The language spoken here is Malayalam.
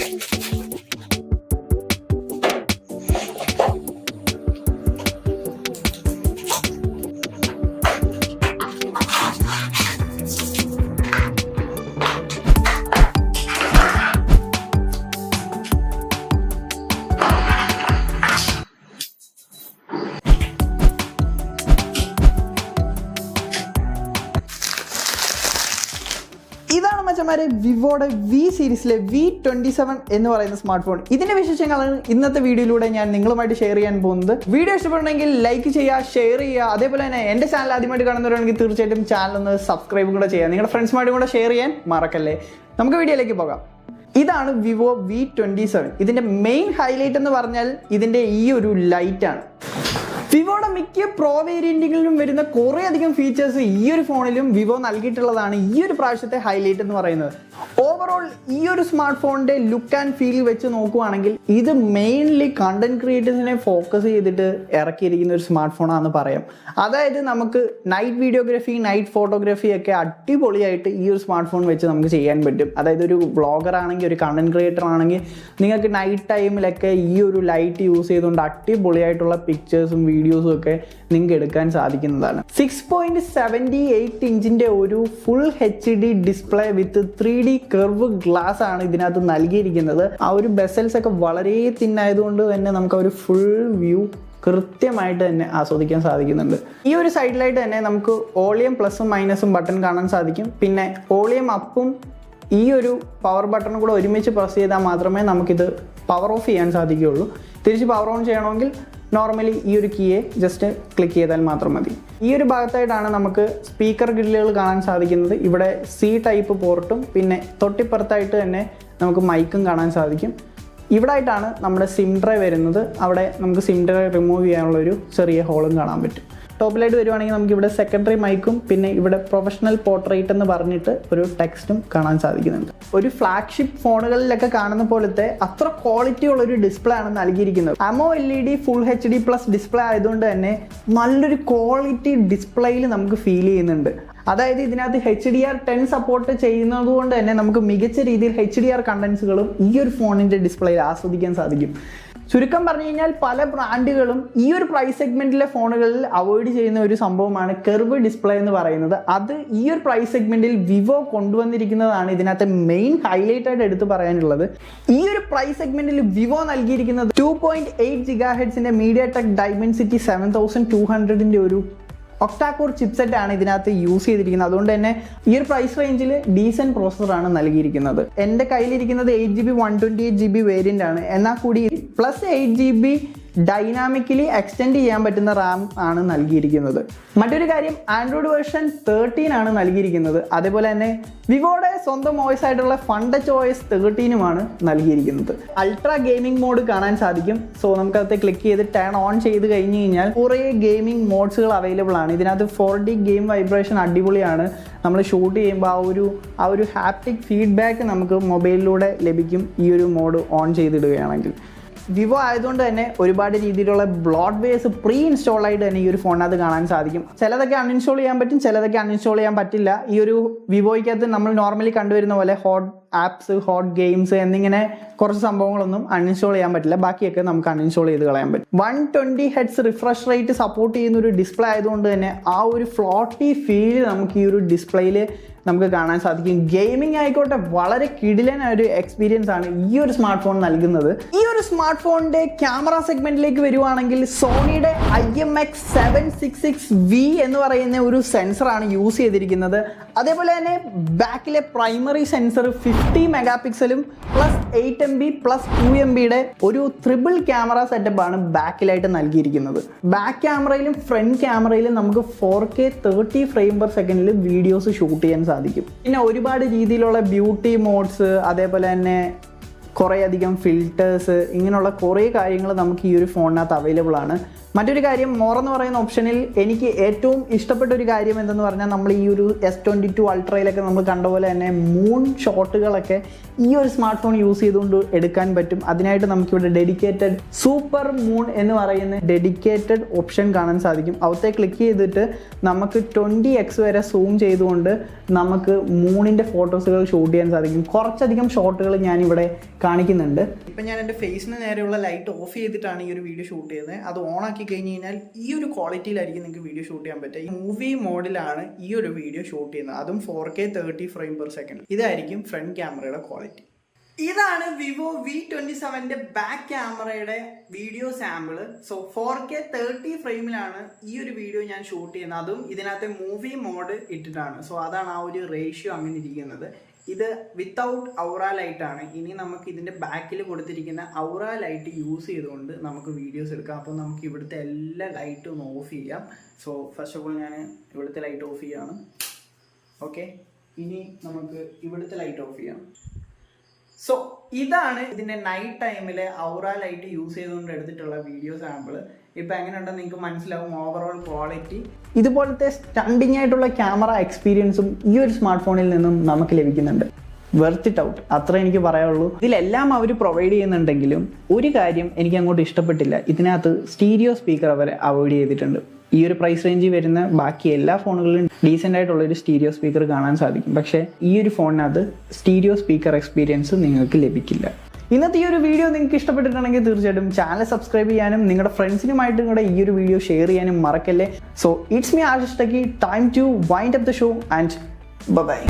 ഇതാണ് മച്ചന്മാരെ വിവോയുടെ വി സീരീസിലെ V27 എന്ന് പറയുന്ന സ്മാർട്ട് ഫോൺ. ഇതിന്റെ വിശേഷങ്ങളാണ് ഇന്നത്തെ വീഡിയോയിലൂടെ ഞാൻ നിങ്ങളുമായിട്ട് ഷെയർ ചെയ്യാൻ പോകുന്നത്. വീഡിയോ ഇഷ്ടപ്പെടണമെങ്കിൽ ലൈക്ക് ചെയ്യുക, ഷെയർ ചെയ്യുക. അതേപോലെ തന്നെ എൻ്റെ ചാനൽ ആദ്യമായിട്ട് കാണുന്നവരാണെങ്കിൽ തീർച്ചയായിട്ടും ചാനൽ ഒന്ന് സബ്സ്ക്രൈബ് കൂടെ ചെയ്യുക. നിങ്ങളുടെ ഫ്രണ്ട്സുമായിട്ടും കൂടെ ഷെയർ ചെയ്യാൻ മറക്കല്ലേ. നമുക്ക് വീഡിയോയിലേക്ക് പോകാം. ഇതാണ് വിവോ V27. ഇതിന്റെ മെയിൻ ഹൈലൈറ്റ് എന്ന് പറഞ്ഞാൽ ഇതിന്റെ ഈ ഒരു ലൈറ്റാണ്. വിവോയുടെ മിക്ക പ്രോ വേരിയന്റുകളിലും വരുന്ന കുറേ അധികം ഫീച്ചേഴ്സ് ഈ ഒരു ഫോണിലും വിവോ നൽകിയിട്ടുള്ളതാണ് ഈ ഒരു പ്രാവശ്യത്തെ ഹൈലൈറ്റ് എന്ന് പറയുന്നത്. ഓവറോൾ ഈ ഒരു സ്മാർട്ട് ഫോണിന്റെ ലുക്ക് ആൻഡ് ഫീൽ വെച്ച് നോക്കുവാണെങ്കിൽ ഇത് മെയിൻലി കണ്ടന്റ് ക്രിയേറ്റേഴ്സിനെ ഫോക്കസ് ചെയ്തിട്ട് ഇറക്കിയിരിക്കുന്ന ഒരു സ്മാർട്ട് ഫോണാണെന്ന് പറയാം. അതായത് നമുക്ക് നൈറ്റ് വീഡിയോഗ്രാഫി, നൈറ്റ് ഫോട്ടോഗ്രാഫി ഒക്കെ അടിപൊളിയായിട്ട് ഈ ഒരു സ്മാർട്ട് ഫോൺ വെച്ച് നമുക്ക് ചെയ്യാൻ പറ്റും. അതായത് ഒരു വ്ളോഗർ ആണെങ്കിൽ, ഒരു കണ്ടന്റ് ക്രിയേറ്റർ ആണെങ്കിൽ നിങ്ങൾക്ക് നൈറ്റ് ടൈമിലൊക്കെ ഈ ഒരു ലൈറ്റ് യൂസ് ചെയ്തുകൊണ്ട് അടിപൊളിയായിട്ടുള്ള പിക്ചേഴ്സും വീഡിയോസും ഒക്കെ നിങ്ങൾക്ക് എടുക്കാൻ സാധിക്കുന്നതാണ്. 6.78 ഇഞ്ചിന്റെ ഒരു ഫുൾ HD ഡിസ്പ്ലേ വിത്ത് 3D കർവ് ഗ്ലാസ് ആണ് ഇതിനകത്ത് നൽകിയിരിക്കുന്നത്. ആ ഒരു ബെസൽസ് ഒക്കെ വളരെ തിന്നായതുകൊണ്ട് തന്നെ നമുക്ക് ഒരു ഫുൾ വ്യൂ കൃത്യമായിട്ട് തന്നെ ആസ്വദിക്കാൻ സാധിക്കുന്നുണ്ട്. ഈ ഒരു സൈഡിലായിട്ട് തന്നെ നമുക്ക് വോളിയം പ്ലസും മൈനസും ബട്ടൺ കാണാൻ സാധിക്കും. പിന്നെ വോളിയം അപ്പും ഈ ഒരു പവർ ബട്ടണും കൂടെ ഒരുമിച്ച് പ്രസ് ചെയ്താൽ മാത്രമേ നമുക്കിത് പവർ ഓഫ് ചെയ്യാൻ സാധിക്കുകയുള്ളൂ. തിരിച്ച് പവർ ഓൺ ചെയ്യണമെങ്കിൽ നോർമലി ഈ ഒരു കീയെ ജസ്റ്റ് ക്ലിക്ക് ചെയ്താൽ മാത്രം മതി. ഈ ഒരു ഭാഗത്തായിട്ടാണ് നമുക്ക് സ്പീക്കർ ഗ്രില്ലുകൾ കാണാൻ സാധിക്കുന്നത്. ഇവിടെ C ടൈപ്പ് പോർട്ടും പിന്നെ തൊട്ടിപ്പുറത്തായിട്ട് തന്നെ നമുക്ക് മൈക്കും കാണാൻ സാധിക്കും. ഇവിടെ ആയിട്ടാണ് നമ്മുടെ സിം ട്രേ വരുന്നത്. അവിടെ നമുക്ക് സിം ട്രേ റിമൂവ് ചെയ്യാനുള്ളൊരു ചെറിയ ഹോളും കാണാൻ പറ്റും. ടോപ്പിലായിട്ട് വരുവാണെങ്കിൽ നമുക്ക് ഇവിടെ സെക്കൻഡറി മൈക്കും പിന്നെ ഇവിടെ പ്രൊഫഷണൽ പോർട്രേറ്റ് എന്ന് പറഞ്ഞിട്ട് ഒരു ടെക്സ്റ്റും കാണാൻ സാധിക്കുന്നുണ്ട്. ഒരു ഫ്ലാഗ്ഷിപ്പ് ഫോണുകളിലൊക്കെ കാണുന്ന പോലത്തെ അത്ര ക്വാളിറ്റി ഉള്ളൊരു ഡിസ്പ്ലേ ആണ് നൽകിയിരിക്കുന്നത്. AMOLED full HD plus display ആയതുകൊണ്ട് തന്നെ നല്ലൊരു ക്വാളിറ്റി ഡിസ്പ്ലേയിൽ നമുക്ക് ഫീൽ ചെയ്യുന്നുണ്ട്. അതായത് ഇതിനകത്ത് HDR10 സപ്പോർട്ട് ചെയ്യുന്നത് കൊണ്ട് തന്നെ നമുക്ക് മികച്ച രീതിയിൽ HDR കണ്ടന്റ്സുകളും ഈ ഒരു ഫോണിൻ്റെ ഡിസ്പ്ലേയിൽ ആസ്വദിക്കാൻ സാധിക്കും. ചുരുക്കം പറഞ്ഞു കഴിഞ്ഞാൽ പല ബ്രാൻഡുകളും ഈ ഒരു പ്രൈസ് സെഗ്മെന്റിലെ ഫോണുകളിൽ അവോയ്ഡ് ചെയ്യുന്ന ഒരു സംഭവമാണ് കർവ് ഡിസ്പ്ലേ എന്ന് പറയുന്നത്. അത് ഈ ഒരു പ്രൈസ് സെഗ്മെന്റിൽ വിവോ കൊണ്ടുവന്നിരിക്കുന്നതാണ് ഇതിനകത്ത് മെയിൻ ഹൈലൈറ്റ് ആയിട്ട് എടുത്തു പറയാനുള്ളത്. ഈ ഒരു പ്രൈസ് സെഗ്മെന്റിൽ വിവോ നൽകിയിരിക്കുന്നത് 2.8 GHz MediaTek Dimensity 7200 ഒരു ഒക്ടാകോർ ചിപ്സെറ്റ് ആണ് ഇതിനകത്ത് യൂസ് ചെയ്തിരിക്കുന്നത്. അതുകൊണ്ട് തന്നെ ഈ ഒരു പ്രൈസ് റേഞ്ചിൽ ഡീസൻറ്റ് പ്രോസസ്സറാണ് നൽകിയിരിക്കുന്നത്. എൻ്റെ കയ്യിലിരിക്കുന്നത് 8GB 128GB വേരിയൻ്റ് ആണ്. എന്നാൽ കൂടി പ്ലസ് 8GB ഡൈനാമിക്കലി എക്സ്റ്റെൻഡ് ചെയ്യാൻ പറ്റുന്ന റാം ആണ് നൽകിയിരിക്കുന്നത്. മറ്റൊരു കാര്യം, ആൻഡ്രോയിഡ് വേർഷൻ 13 ആണ് നൽകിയിരിക്കുന്നത്. അതേപോലെ തന്നെ വിവോയുടെ സ്വന്തം OS ആയിട്ടുള്ള FunTouchOS 13 നൽകിയിരിക്കുന്നത്. അൾട്രാ ഗെയിമിംഗ് മോഡ് കാണാൻ സാധിക്കും. സോ നമുക്കകത്ത് ക്ലിക്ക് ചെയ്ത് ടേൺ ഓൺ ചെയ്ത് കഴിഞ്ഞ് കഴിഞ്ഞാൽ കുറേ ഗെയിമിംഗ് മോഡ്സുകൾ അവൈലബിൾ ആണ്. ഇതിനകത്ത് 4D ഗെയിം വൈബ്രേഷൻ അടിപൊളിയാണ്. നമ്മൾ ഷൂട്ട് ചെയ്യുമ്പോൾ ആ ഒരു ഹാപ്റ്റിക് ഫീഡ്ബാക്ക് നമുക്ക് മൊബൈലിലൂടെ ലഭിക്കും ഈ ഒരു മോഡ് ഓൺ ചെയ്തിടുകയാണെങ്കിൽ. വിവോ ആയതുകൊണ്ട് തന്നെ ഒരുപാട് രീതിയിലുള്ള ബ്ലോട്ട്വെയർസ് പ്രീ ഇൻസ്റ്റാൾ ആയിട്ട് തന്നെ ഈ ഒരു ഫോണിനകത്ത് കാണാൻ സാധിക്കും. ചിലതൊക്കെ അൺഇൻസ്റ്റാൾ ചെയ്യാൻ പറ്റും, ചിലതൊക്കെ അൺഇൻസ്റ്റാൾ ചെയ്യാൻ പറ്റില്ല. ഈ ഒരു വിവോയ്ക്കകത്ത് നമ്മൾ നോർമലി കണ്ടുവരുന്ന പോലെ ഹോട്ട് ആപ്സ്, ഹോട്ട് ഗെയിംസ് എന്നിങ്ങനെ കുറച്ച് സംഭവങ്ങളൊന്നും അൺഇൻസ്റ്റാൾ ചെയ്യാൻ പറ്റില്ല. ബാക്കിയൊക്കെ നമുക്ക് അൺഇൻസ്റ്റാൾ ചെയ്ത് കളയാൻ പറ്റും. 120 Hz റിഫ്രഷ് റേറ്റ് സപ്പോർട്ട് ചെയ്യുന്ന ഒരു ഡിസ്പ്ലേ ആയതുകൊണ്ട് തന്നെ ആ ഒരു ഫ്ലോട്ടി ഫീൽ നമുക്ക് ഈ ഒരു ഡിസ്പ്ലേയിൽ നമുക്ക് കാണാൻ സാധിക്കും. ഗെയിമിംഗ് ആയിക്കോട്ടെ വളരെ കിടിലനായ ഒരു എക്സ്പീരിയൻസ് ആണ് ഈ ഒരു സ്മാർട്ട് ഫോൺ നൽകുന്നത്. ഈ ഒരു സ്മാർട്ട് ഫോണിന്റെ ക്യാമറ സെഗ്മെന്റിലേക്ക് വരുവാണെങ്കിൽ സോണിയുടെ IMX766V എന്ന് പറയുന്ന ഒരു സെൻസറാണ് യൂസ് ചെയ്തിരിക്കുന്നത്. അതേപോലെ തന്നെ ബാക്കിലെ പ്രൈമറി സെൻസർ 50 മെഗാപിക്സലും പ്ലസ് 8MB പ്ലസ് 2MBയുടെ ഒരു ട്രിപ്പിൾ ക്യാമറ സെറ്റപ്പ് ആണ് ബാക്കിലായിട്ട് നൽകിയിരിക്കുന്നത്. ബാക്ക് ക്യാമറയിലും ഫ്രണ്ട് ക്യാമറയിലും നമുക്ക് 4K 30 ഫ്രെയിം പെർ സെക്കൻഡിൽ വീഡിയോസ് ഷൂട്ട് ചെയ്യാൻ സാധിക്കും. പിന്നെ ഒരുപാട് രീതിയിലുള്ള ബ്യൂട്ടി മോഡ്സ്, അതേപോലെ തന്നെ കുറേ അധികം ഫിൽറ്റേഴ്സ്, ഇങ്ങനെയുള്ള കുറേ കാര്യങ്ങൾ നമുക്ക് ഈ ഒരു ഫോണിനകത്ത് അവൈലബിൾ ആണ്. മറ്റൊരു കാര്യം, മോർ എന്ന് പറയുന്ന ഓപ്ഷനിൽ എനിക്ക് ഏറ്റവും ഇഷ്ടപ്പെട്ട ഒരു കാര്യം എന്തെന്ന് പറഞ്ഞാൽ, നമ്മൾ ഈ ഒരു S22 അൾട്രയിലൊക്കെ നമ്മൾ കണ്ട പോലെ തന്നെ മൂൺ ഷോട്ടുകളൊക്കെ ഈ ഒരു സ്മാർട്ട് ഫോൺ യൂസ് ചെയ്തുകൊണ്ട് എടുക്കാൻ പറ്റും. അതിനായിട്ട് നമുക്കിവിടെ ഡെഡിക്കേറ്റഡ് സൂപ്പർ മൂൺ എന്ന് പറയുന്ന ഡെഡിക്കേറ്റഡ് ഓപ്ഷൻ കാണാൻ സാധിക്കും. അവിടത്തെ ക്ലിക്ക് ചെയ്തിട്ട് നമുക്ക് 20x വരെ സൂം ചെയ്തുകൊണ്ട് നമുക്ക് മൂണിൻ്റെ ഫോട്ടോസുകൾ ഷൂട്ട് ചെയ്യാൻ സാധിക്കും. കുറച്ചധികം ഷോട്ടുകൾ ഞാനിവിടെ കാണിക്കുന്നുണ്ട്. ഇപ്പം ഞാൻ എൻ്റെ ഫേസിന് നേരെയുള്ള ലൈറ്റ് ഓഫ് ചെയ്തിട്ടാണ് ഈ ഒരു വീഡിയോ ഷൂട്ട് ചെയ്യുന്നത്. അത് ഓണാക്കി കഴിഞ്ഞ് കഴിഞ്ഞാൽ ഈ ഒരു ക്വാളിറ്റിയിലായിരിക്കും നിങ്ങൾക്ക് വീഡിയോ ഷൂട്ട് ചെയ്യാൻ പറ്റുക. ഈ മൂവി മോഡിലാണ് ഈ ഒരു വീഡിയോ ഷൂട്ട് ചെയ്യുന്നത്, അതും 4K 30 ഫ്രെയിം പെർ സെക്കൻഡ്. ഇതായിരിക്കും ഫ്രണ്ട് ക്യാമറയുടെ ക്വാളിറ്റി. ഇതാണ് വിവോ V27ന്റെ ബാക്ക് ക്യാമറയുടെ വീഡിയോ സാമ്പിള്. സോ 4K 30 ഫ്രെയിമിലാണ് ഈ ഒരു വീഡിയോ ഞാൻ ഷൂട്ട് ചെയ്യുന്നത്, അതും ഇതിനകത്തെ മൂവി മോഡ് ഇട്ടിട്ടാണ്. സോ അതാണ് ആ ഒരു റേഷ്യോ അങ്ങനെ ഇരിക്കുന്നത്. ഇത് വിത്തൗട്ട് ഔറ ലൈറ്റ് ആണ്. ഇനി നമുക്ക് ഇതിൻ്റെ ബാക്കിൽ കൊടുത്തിരിക്കുന്ന ഔറ ലൈറ്റ് യൂസ് ചെയ്തുകൊണ്ട് നമുക്ക് വീഡിയോസ് എടുക്കാം. അപ്പോൾ നമുക്ക് ഇവിടുത്തെ എല്ലാ ലൈറ്റും ഒന്ന് ഓഫ് ചെയ്യാം. സോ ഫസ്റ്റ് ഓഫ് ഓൾ ഞാൻ ഇവിടുത്തെ ലൈറ്റ് ഓഫ് ചെയ്യാണ്. ഓക്കെ, ഇനി നമുക്ക് ഇവിടുത്തെ ലൈറ്റ് ഓഫ് ചെയ്യാം. സോ ഇതാണ് ഇതിൻ്റെ നൈറ്റ് ടൈമിലെ ഔറ ലൈറ്റ് യൂസ് ചെയ്തുകൊണ്ട് എടുത്തിട്ടുള്ള വീഡിയോ സാമ്പിള്. ഇപ്പം എങ്ങനെയുണ്ടെന്ന് നിങ്ങൾക്ക് മനസ്സിലാവും ഓവറോൾ ക്വാളിറ്റി. ഇതുപോലത്തെ സ്റ്റണ്ടിങ് ആയിട്ടുള്ള ക്യാമറ എക്സ്പീരിയൻസും ഈ ഒരു സ്മാർട്ട് ഫോണിൽ നിന്നും നമുക്ക് ലഭിക്കുന്നുണ്ട്. വെർത്ത് ഇറ്റ് ഔട്ട്, അത്ര എനിക്ക് പറയാനുള്ളൂ. ഇതിലെല്ലാം അവർ പ്രൊവൈഡ് ചെയ്യുന്നുണ്ടെങ്കിലും ഒരു കാര്യം എനിക്ക് അങ്ങോട്ട് ഇഷ്ടപ്പെട്ടില്ല, ഇതിനകത്ത് സ്റ്റീരിയോ സ്പീക്കർ അവർ അവോയ്ഡ് ചെയ്തിട്ടുണ്ട്. ഈ ഒരു പ്രൈസ് റേഞ്ചിൽ വരുന്ന ബാക്കി എല്ലാ ഫോണുകളിലും ഡീസൻ്റ് ആയിട്ടുള്ളൊരു സ്റ്റീരിയോ സ്പീക്കർ കാണാൻ സാധിക്കും. പക്ഷേ ഈ ഒരു ഫോണിനകത്ത് സ്റ്റീരിയോ സ്പീക്കർ എക്സ്പീരിയൻസ് നിങ്ങൾക്ക് ലഭിക്കില്ല. ഇന്നത്തെ ഈ ഒരു വീഡിയോ നിങ്ങൾക്ക് ഇഷ്ടപ്പെട്ടിട്ടുണ്ടെങ്കിൽ തീർച്ചയായിട്ടും ചാനൽ സബ്സ്ക്രൈബ് ചെയ്യാനും നിങ്ങളുടെ ഫ്രണ്ട്സിനുമായിട്ടും കൂടെ ഈ ഒരു വീഡിയോ ഷെയർ ചെയ്യാനും മറക്കല്ലേ. So it's me Ashish techie, time to wind up the show and by.